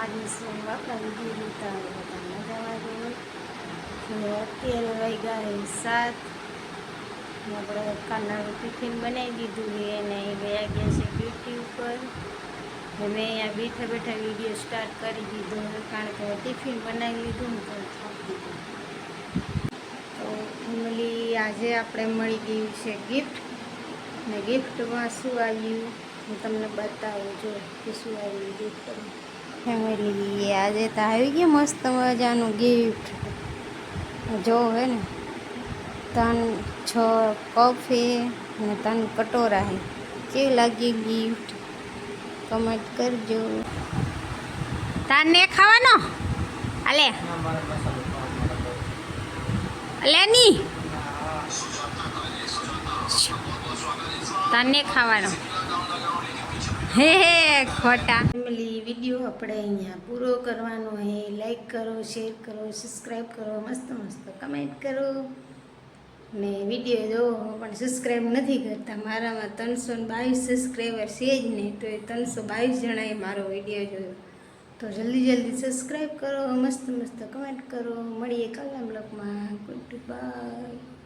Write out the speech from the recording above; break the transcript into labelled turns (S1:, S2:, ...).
S1: આજની સોમ આપણા વિડીયો જોતા હોય બધા મજામાં જો અત્યારે વાગ્યા 7 આપણે કાનાનું ટિફિન બનાવી દીધું છે અને ગયા ગયા છે ડ્યુટી ઉપર. મેં અહીંયા બેઠા બેઠા વિડીયો સ્ટાર્ટ કરી દીધો કારણ કે ટિફિન બનાવી લીધું ને તો થાકી દીધું. તો ફેમિલી આજે આપણે મળી ગયું છે ગિફ્ટ ને ગિફ્ટમાં શું આવ્યું હું તમને બતાવું જો કે શું આવ્યું ગિફ્ટમાં. ફેમિલી આજે તો આવી ગયું મસ્ત મજાનું ગિફ્ટ જો હે ને 3-6 કપ છે અને 3 કટોરા છે. કેવું લાગ્યું ગિફ્ટ કમેન્ટ કરજો. તારને ખાવાનો અલે અલે ની તને ખાવાનો હે ખોટા. ફેમિલી વિડીયો આપણે અહીંયા પૂરો કરવાનો હે. લાઈક કરો, શેર કરો, સબસ્ક્રાઈબ કરો, મસ્ત મસ્ત કમેન્ટ કરો ને વિડીયો જોવો પણ સબસ્ક્રાઈબ નથી કરતા. મારામાં 322 સબસ્ક્રાઈબર છે જ નહીં તો એ 322 જણાએ મારો વિડીયો જોયો. તો જલ્દી જલ્દી સબસ્ક્રાઈબ કરો, મસ્ત મસ્ત કમેન્ટ કરો. મળીએ કાલના બ્લોગમાં. Good bye.